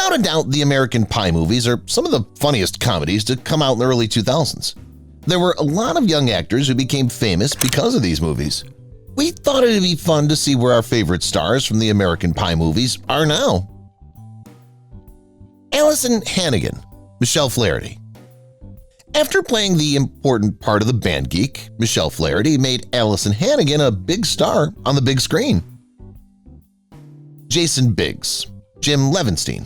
Without a doubt, the American Pie movies are some of the funniest comedies to come out in the early 2000s. There were a lot of young actors who became famous because of these movies. We thought it'd be fun to see where our favorite stars from the American Pie movies are now. Allison Hannigan, Michelle Flaherty. After playing the important part of the band geek, Michelle Flaherty made Allison Hannigan a big star on the big screen. Jason Biggs, Jim Levenstein.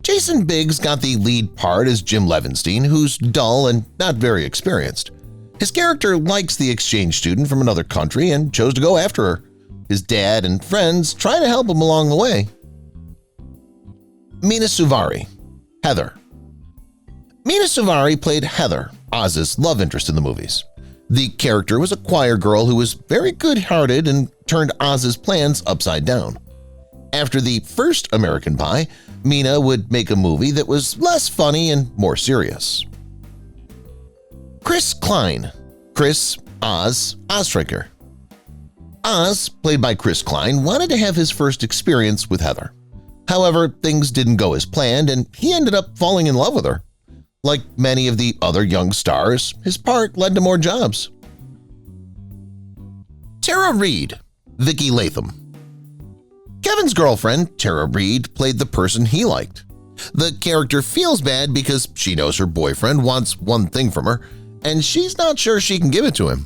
Jason Biggs got the lead part as Jim Levenstein, who's dull and not very experienced. His character likes the exchange student from another country and chose to go after her. His dad and friends try to help him along the way. Mina Suari, Heather. Mina Suari played Heather, Oz's love interest in the movies. The character was a choir girl who was very good-hearted and turned Oz's plans upside down. After the first American Pie, Mina would make a movie that was less funny and more serious. Chris Klein, Chris Oz Ozstriker. Oz, played by Chris Klein, wanted to have his first experience with Heather. However, things didn't go as planned and he ended up falling in love with her. Like many of the other young stars, his part led to more jobs. Tera Reed, Vicky Latham. Kevin's girlfriend, Tera Reed, played the person he liked. The character feels bad because she knows her boyfriend wants one thing from her, and she's not sure she can give it to him.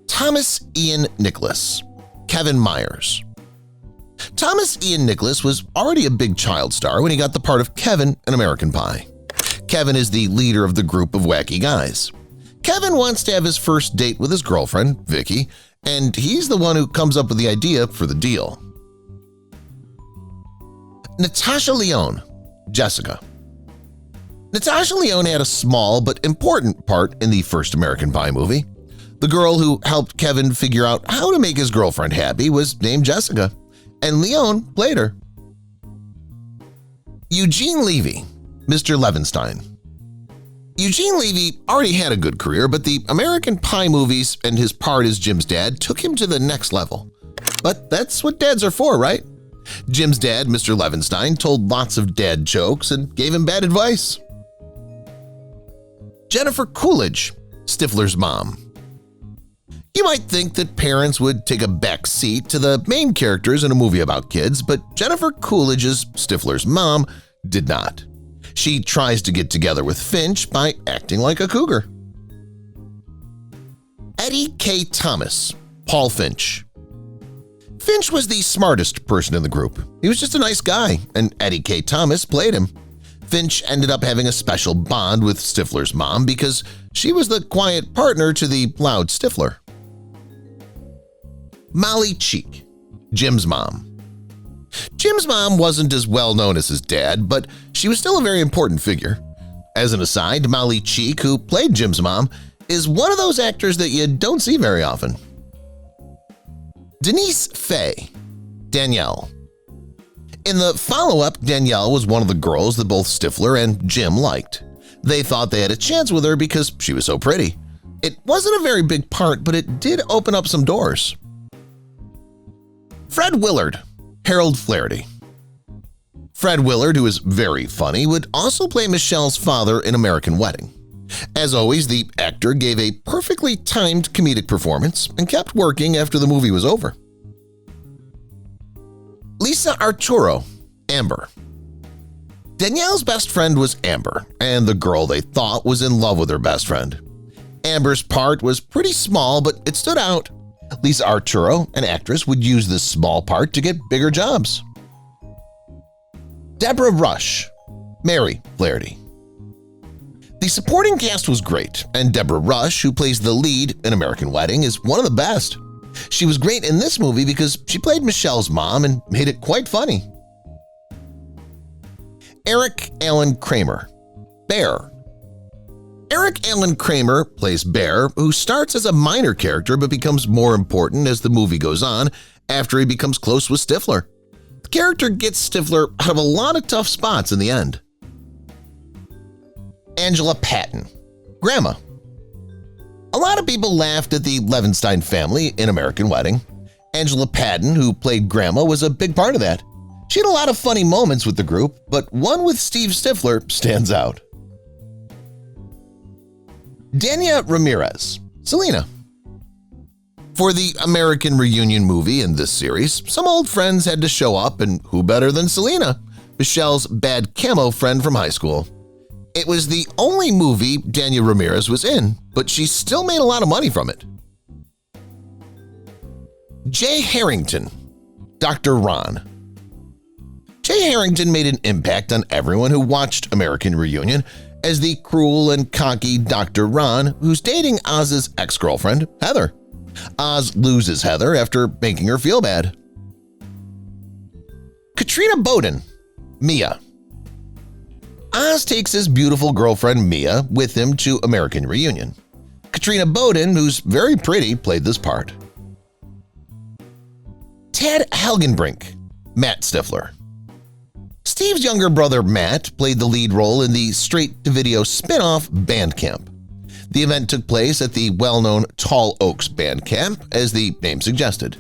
Thomas Ian Nicholas, Kevin Myers. Thomas Ian Nicholas was already a big child star when he got the part of Kevin in American Pie. Kevin is the leader of the group of wacky guys. Kevin wants to have his first date with his girlfriend, Vicky, and he's the one who comes up with the idea for the deal. Natasha Leon, Jessica. Natasha Leon had a small but important part in the first American Pie movie. The girl who helped Kevin figure out how to make his girlfriend happy was named Jessica, and Leon played her. Eugene Levy, Mr. Levenstein. Eugene Levy already had a good career, but the American Pie movies and his part as Jim's dad took him to the next level. But that's what dads are for, right? Jim's dad, Mr. Levenstein, told lots of dad jokes and gave him bad advice. Jennifer Coolidge, Stiffler's mom. You might think that parents would take a back seat to the main characters in a movie about kids, but Jennifer Coolidge's Stiffler's mom did not. She tries to get together with Finch by acting like a cougar. Eddie K. Thomas, Paul Finch. Finch was the smartest person in the group. He was just a nice guy, and Eddie K. Thomas played him. Finch ended up having a special bond with Stiffler's mom because she was the quiet partner to the loud Stiffler. Molly Cheek, Jim's mom. Jim's mom wasn't as well known as his dad, but she was still a very important figure. As an aside, Molly Cheek, who played Jim's mom, is one of those actors that you don't see very often. Denise Fay, Danielle. In the follow-up, Danielle was one of the girls that both Stiffler and Jim liked. They thought they had a chance with her because she was so pretty. It wasn't a very big part, but it did open up some doors. Fred Willard, Harold Flaherty. Fred Willard, who is very funny, would also play Michelle's father in American Wedding. As always, the actor gave a perfectly timed comedic performance and kept working after the movie was over. Lisa Arturo, Amber. Danielle's best friend was Amber, and the girl they thought was in love with her best friend. Amber's part was pretty small, but it stood out. Lisa Arturo, an actress, would use this small part to get bigger jobs. Deborah Rush, Mary Flaherty. The supporting cast was great, and Deborah Rush, who plays the lead in American Wedding, is one of the best. She was great in this movie because she played Michelle's mom and made it quite funny. Eric Alen Kramer, Bear. Eric Alen Kramer plays Bear, who starts as a minor character but becomes more important as the movie goes on after he becomes close with Stiffler. The character gets Stiffler out of a lot of tough spots in the end. Angela Patton, Grandma. A lot of people laughed at the Levenstein family in American Wedding. Angela Patton, who played Grandma, was a big part of that. She had a lot of funny moments with the group, but one with Steve Stiffler stands out. Danielle Ramirez, Selena. For the American Reunion movie in this series, some old friends had to show up, and who better than Selena, Michelle's bad camo friend from high school. It was the only movie Danielle Ramirez was in, but she still made a lot of money from it. Jay Harrington, Dr. Ron. Jay Harrington made an impact on everyone who watched American Reunion as the cruel and cocky Dr. Ron who's dating Oz's ex-girlfriend, Heather. Oz loses Heather after making her feel bad. Katrina Bowden, Mia. Oz takes his beautiful girlfriend Mia with him to American Reunion. Katrina Bowden, who's very pretty, played this part. Ted Helgenbrink, Matt Stiffler. Steve's younger brother Matt played the lead role in the straight-to-video spin-off Band Camp. The event took place at the well-known Tall Oaks Band Camp, as the name suggested.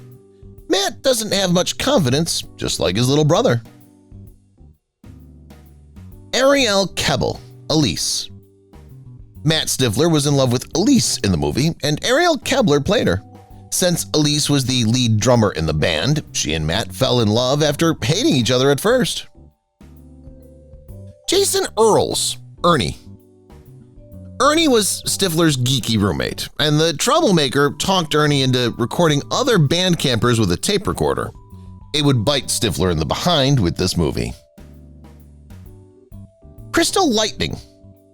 Matt doesn't have much confidence, just like his little brother. Ariel Kebbel, Elise. Matt Stiffler was in love with Elise in the movie, and Ariel Kebbler played her. Since Elise was the lead drummer in the band, she and Matt fell in love after hating each other at first. Jason Earls, Ernie. Ernie was Stiffler's geeky roommate, and the troublemaker talked Ernie into recording other band campers with a tape recorder. It would bite Stiffler in the behind with this movie. Crystal Lightning,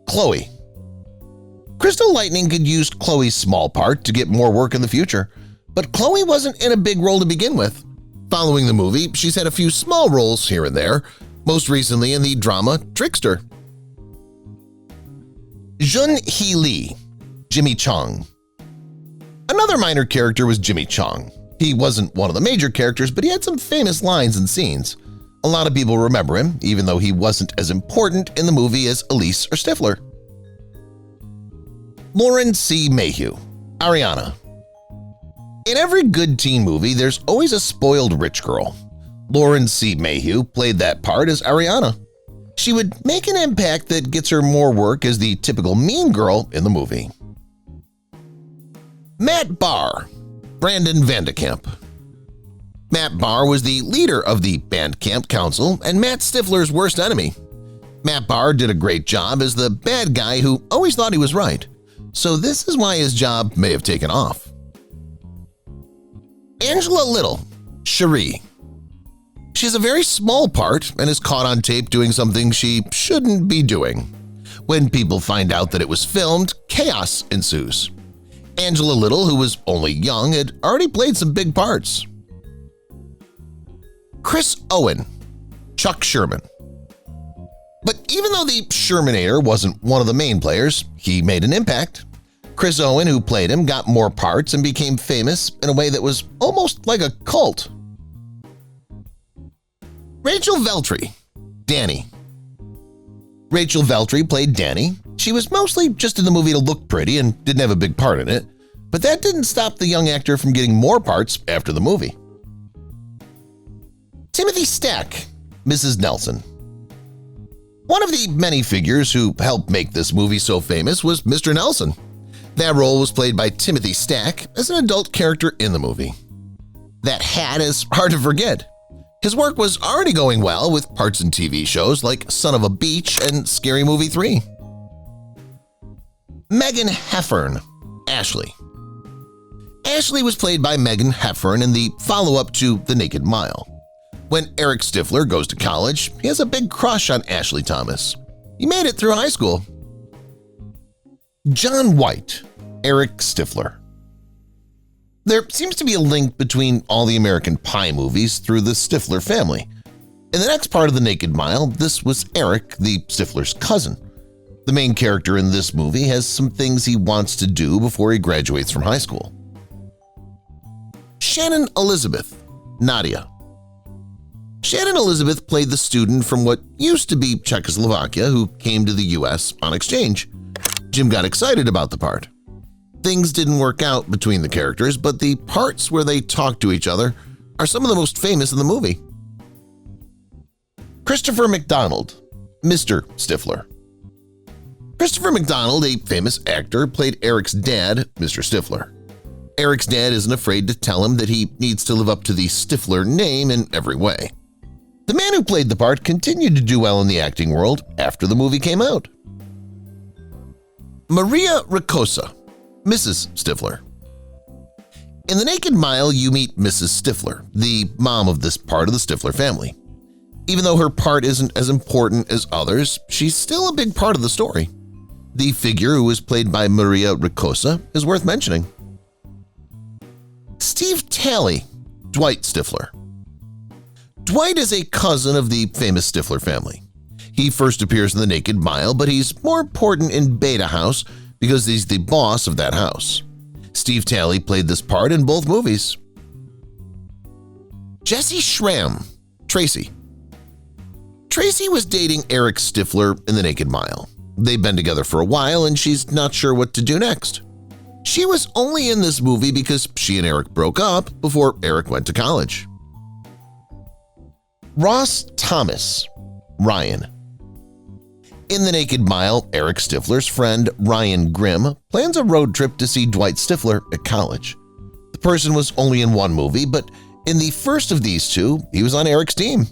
Chloe. Crystal Lightning could use Chloe's small part to get more work in the future, but Chloe wasn't in a big role to begin with. Following the movie, she's had a few small roles here and there, most recently in the drama Trickster. Jun-Hee Lee, Jimmy Chong. Another minor character was Jimmy Chong. He wasn't one of the major characters, but he had some famous lines and scenes. A lot of people remember him, even though he wasn't as important in the movie as Elise or Stiffler. Lauren C. Mayhew, Ariana. In every good teen movie, there's always a spoiled rich girl. Lauren C. Mayhew played that part as Ariana. She would make an impact that gets her more work as the typical mean girl in the movie. Matt Barr, Brandon Vandekamp. Matt Barr was the leader of the Band Camp Council and Matt Stiffler's worst enemy. Matt Barr did a great job as the bad guy who always thought he was right, so this is why his job may have taken off. Angela Little, Cherie. She has a very small part and is caught on tape doing something she shouldn't be doing. When people find out that it was filmed, chaos ensues. Angela Little, who was only young, had already played some big parts. Chris Owen, Chuck Sherman. But even though the Shermanator wasn't one of the main players, he made an impact. Chris Owen, who played him, got more parts and became famous in a way that was almost like a cult. RachelVry, Danny. RachelVry played Danny. She was mostly just in the movie to look pretty and didn't have a big part in it, but that didn't stop the young actor from getting more parts after the movie. Timothy Stack, Mrs. Nelson. One of the many figures who helped make this movie so famous was Mr. Nelson. That role was played by Timothy Stack as an adult character in the movie. That hat is hard to forget. His work was already going well with parts in TV shows like Son of a Beach and Scary Movie 3. Megan Heffern, Ashley. Ashley was played by Megan Heffern in the follow-up to The Naked Mile. When Eric Stiffler goes to college, he has a big crush on Ashley Thomas. He made it through high school. John White, Eric Stiffler. There seems to be a link between all the American Pie movies through the Stiffler family. In the next part of The Naked Mile, this was Eric, the Stiffler's cousin. The main character in this movie has some things he wants to do before he graduates from high school. Shannon Elizabeth, Nadia. Shannon Elizabeth played the student from what used to be Czechoslovakia who came to the U.S. on exchange. Jim got excited about the part. Things didn't work out between the characters, but the parts where they talk to each other are some of the most famous in the movie. Christopher McDonald, Mr. Stiffler. Christopher McDonald, a famous actor, played Eric's dad, Mr. Stiffler. Eric's dad isn't afraid to tell him that he needs to live up to the Stiffler name in every way. The man who played the part continued to do well in the acting world after the movie came out. Maria Ricosa, Mrs. Stiffler. In The Naked Mile, you meet Mrs. Stiffler, the mom of this part of the Stiffler family. Even though her part isn't as important as others, she's still a big part of the story. The figure who was played by Maria Ricosa is worth mentioning. Steve Talley, Dwight Stiffler. Dwight is a cousin of the famous Stiffler family. He first appears in The Naked Mile, but he's more important in Beta House because he's the boss of that house. Steve Talley played this part in both movies. Jesse Shram, Tracy. Tracy was dating Eric Stiffler in The Naked Mile. They've been together for a while and she's not sure what to do next. She was only in this movie because she and Eric broke up before Eric went to college. Ross Thomas, Ryan. In The Naked Mile, Eric Stiffler's friend Ryan Grimm plans a road trip to see Dwight Stiffler at college. The person was only in one movie, but in the first of these two, he was on Eric's team.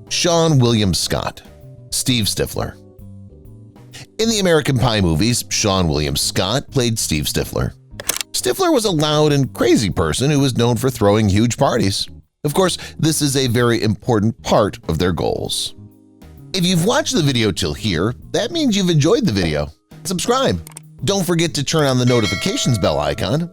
Sean William Scott, Steve Stiffler. In the American Pie movies, Sean William Scott played Steve Stiffler. Stiffler was a loud and crazy person who was known for throwing huge parties. Of course, this is a very important part of their goals. If you've watched the video till here, that means you've enjoyed the video. Subscribe. Don't forget to turn on the notifications bell icon